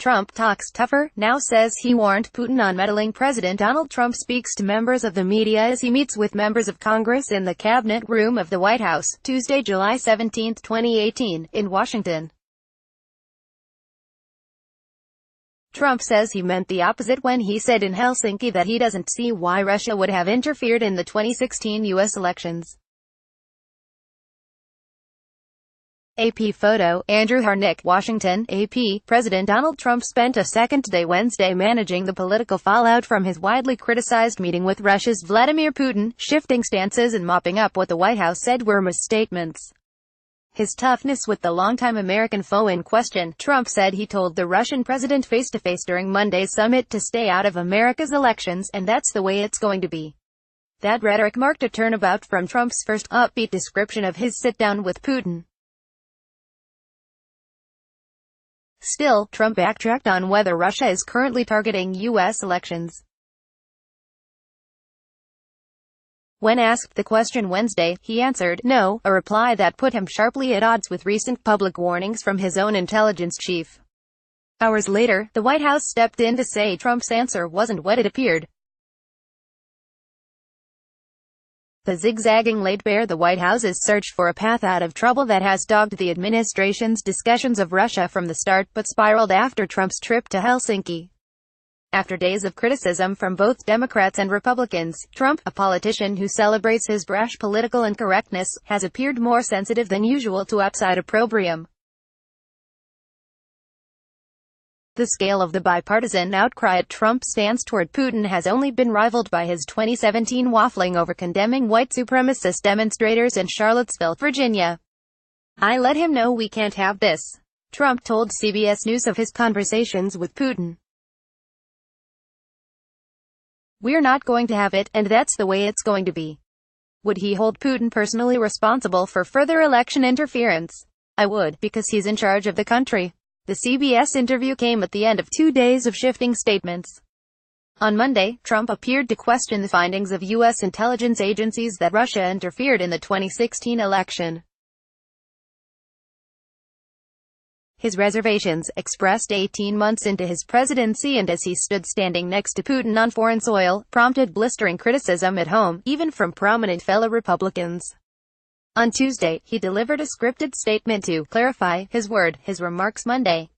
Trump talks tougher, now says he warned Putin on meddling. President Donald Trump speaks to members of the media as he meets with members of Congress in the Cabinet Room of the White House, Tuesday, July 17, 2018, in Washington. Trump says he meant the opposite when he said in Helsinki that he doesn't see why Russia would have interfered in the 2016 U.S. elections. AP photo, Andrew Harnick, Washington, AP. President Donald Trump spent a second day Wednesday managing the political fallout from his widely criticized meeting with Russia's Vladimir Putin, shifting stances and mopping up what the White House said were misstatements. His toughness with the longtime American foe in question, Trump said he told the Russian president face-to-face during Monday's summit to stay out of America's elections, and that's the way it's going to be. That rhetoric marked a turnabout from Trump's first upbeat description of his sit-down with Putin. Still, Trump backtracked on whether Russia is currently targeting U.S. elections. When asked the question Wednesday, he answered, no, a reply that put him sharply at odds with recent public warnings from his own intelligence chief. Hours later, the White House stepped in to say Trump's answer wasn't what it appeared. The zigzagging laid bare the White House's search for a path out of trouble that has dogged the administration's discussions of Russia from the start, but spiraled after Trump's trip to Helsinki. After days of criticism from both Democrats and Republicans, Trump, a politician who celebrates his brash political incorrectness, has appeared more sensitive than usual to outside opprobrium. The scale of the bipartisan outcry at Trump's stance toward Putin has only been rivaled by his 2017 waffling over condemning white supremacist demonstrators in Charlottesville, Virginia. I let him know we can't have this, Trump told CBS News of his conversations with Putin. We're not going to have it, and that's the way it's going to be. Would he hold Putin personally responsible for further election interference? I would, because he's in charge of the country. The CBS interview came at the end of 2 days of shifting statements. On Monday, Trump appeared to question the findings of U.S. intelligence agencies that Russia interfered in the 2016 election. His reservations, expressed 18 months into his presidency and as he stood standing next to Putin on foreign soil, prompted blistering criticism at home, even from prominent fellow Republicans. On Tuesday, he delivered a scripted statement to clarify his remarks Monday.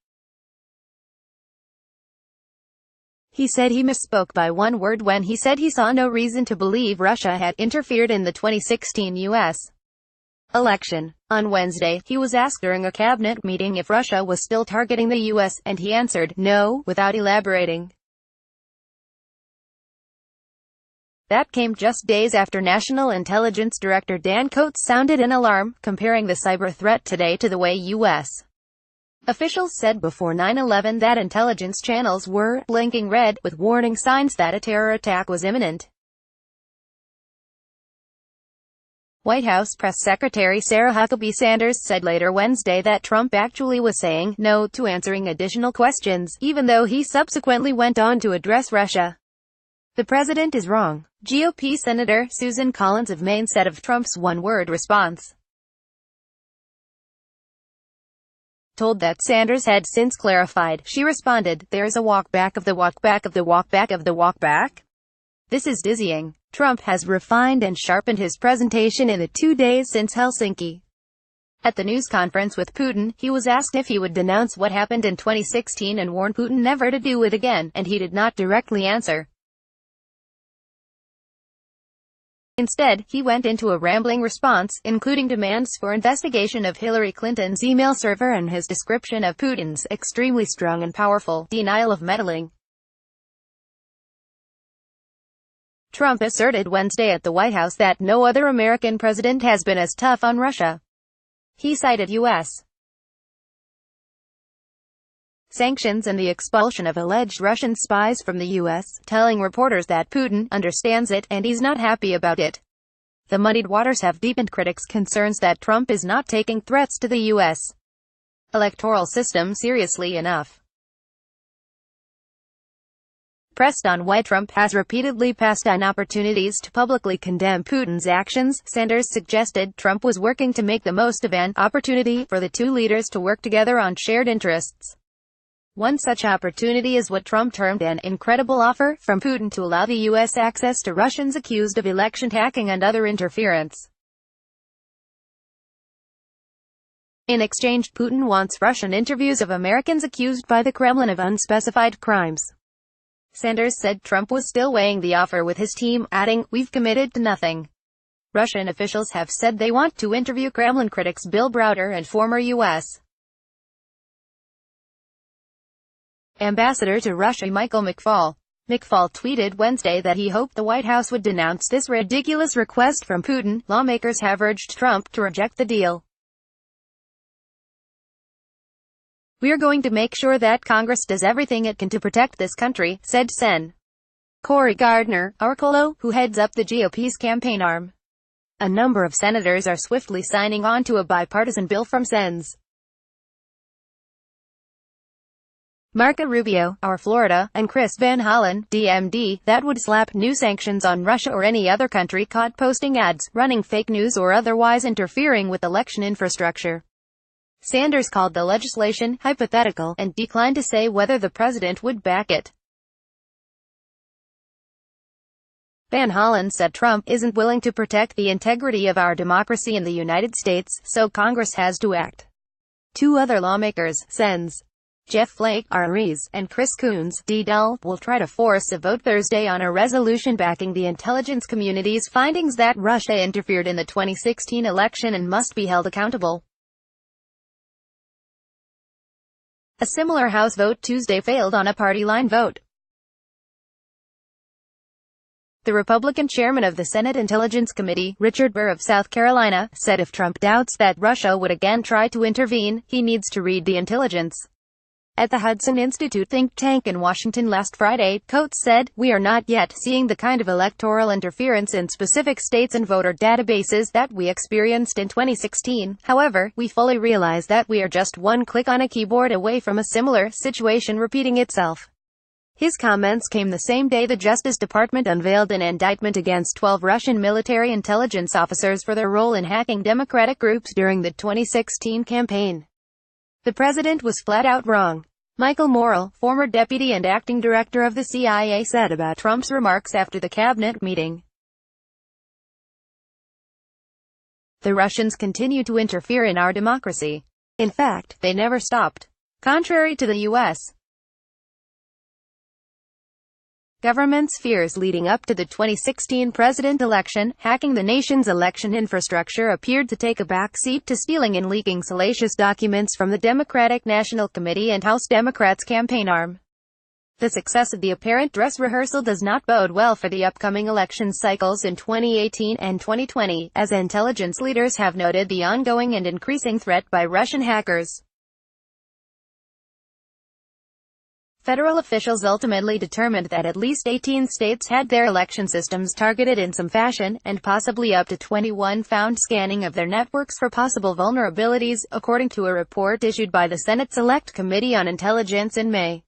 He said he misspoke by one word when he said he saw no reason to believe Russia had interfered in the 2016 U.S. election. On Wednesday, he was asked during a cabinet meeting if Russia was still targeting the U.S., and he answered, no, without elaborating. That came just days after National Intelligence Director Dan Coats sounded an alarm, comparing the cyber threat today to the way U.S. officials said before 9/11 that intelligence channels were blinking red, with warning signs that a terror attack was imminent. White House Press Secretary Sarah Huckabee Sanders said later Wednesday that Trump actually was saying no to answering additional questions, even though he subsequently went on to address Russia. The president is wrong, GOP Senator Susan Collins of Maine said of Trump's one-word response. Told that Sanders had since clarified, she responded, there's a walk back of the walk back of the walk back of the walk back? This is dizzying. Trump has refined and sharpened his presentation in the 2 days since Helsinki. At the news conference with Putin, he was asked if he would denounce what happened in 2016 and warn Putin never to do it again, and he did not directly answer. Instead, he went into a rambling response, including demands for investigation of Hillary Clinton's email server and his description of Putin's extremely strong and powerful denial of meddling. Trump asserted Wednesday at the White House that no other American president has been as tough on Russia. He cited U.S. sanctions and the expulsion of alleged Russian spies from the U.S., telling reporters that Putin understands it, and he's not happy about it. The muddied waters have deepened critics' concerns that Trump is not taking threats to the U.S. electoral system seriously enough. Pressed on why Trump has repeatedly passed on opportunities to publicly condemn Putin's actions, Sanders suggested Trump was working to make the most of an opportunity for the two leaders to work together on shared interests. One such opportunity is what Trump termed an incredible offer from Putin to allow the U.S. access to Russians accused of election hacking and other interference. In exchange, Putin wants Russian interviews of Americans accused by the Kremlin of unspecified crimes. Sanders said Trump was still weighing the offer with his team, adding, "We've committed to nothing." Russian officials have said they want to interview Kremlin critics Bill Browder and former U.S. Ambassador to Russia Michael McFaul. McFaul tweeted Wednesday that he hoped the White House would denounce this ridiculous request from Putin. Lawmakers have urged Trump to reject the deal. "We are going to make sure that Congress does everything it can to protect this country," said Sen. Cory Gardner, Arcolo, who heads up the GOP's campaign arm. A number of senators are swiftly signing on to a bipartisan bill from Sen's Marco Rubio, our Florida, and Chris Van Hollen, DMD, that would slap new sanctions on Russia or any other country caught posting ads, running fake news or otherwise interfering with election infrastructure. Sanders called the legislation hypothetical and declined to say whether the president would back it. Van Hollen said Trump isn't willing to protect the integrity of our democracy in the United States, so Congress has to act. Two other lawmakers, Sen's Jeff Flake, R. Rees, and Chris Coons, D. Dull, will try to force a vote Thursday on a resolution backing the intelligence community's findings that Russia interfered in the 2016 election and must be held accountable. A similar House vote Tuesday failed on a party-line vote. The Republican chairman of the Senate Intelligence Committee, Richard Burr of South Carolina, said if Trump doubts that Russia would again try to intervene, he needs to read the intelligence. At the Hudson Institute think tank in Washington last Friday, Coates said, "We are not yet seeing the kind of electoral interference in specific states and voter databases that we experienced in 2016. However, we fully realize that we are just one click on a keyboard away from a similar situation repeating itself." His comments came the same day the Justice Department unveiled an indictment against 12 Russian military intelligence officers for their role in hacking Democratic groups during the 2016 campaign. The president was flat out wrong. Michael Morrell, former deputy and acting director of the CIA, said about Trump's remarks after the cabinet meeting. "The Russians continue to interfere in our democracy. In fact, they never stopped." Contrary to the U.S. government's fears leading up to the 2016 president election, hacking the nation's election infrastructure appeared to take a backseat to stealing and leaking salacious documents from the Democratic National Committee and House Democrats' campaign arm. The success of the apparent dress rehearsal does not bode well for the upcoming election cycles in 2018 and 2020, as intelligence leaders have noted the ongoing and increasing threat by Russian hackers. Federal officials ultimately determined that at least 18 states had their election systems targeted in some fashion, and possibly up to 21 found scanning of their networks for possible vulnerabilities, according to a report issued by the Senate Select Committee on Intelligence in May.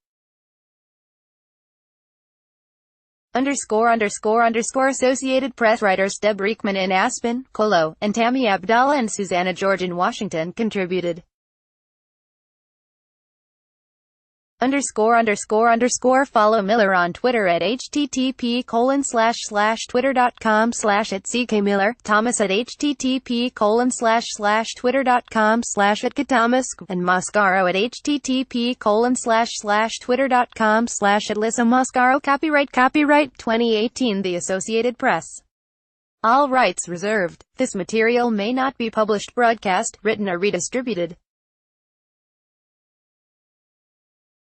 Associated Press writers Deb Reekman in Aspen, Colo, and Tammy Abdallah and Susanna George in Washington contributed. Follow Miller on Twitter at http://twitter.com/@ckmiller, Thomas at http://twitter.com/@kathomas, and Mascaro at http://twitter.com/@Lisa Mascaro. Copyright 2018 The Associated Press. All rights reserved. This material may not be published, broadcast, written or redistributed.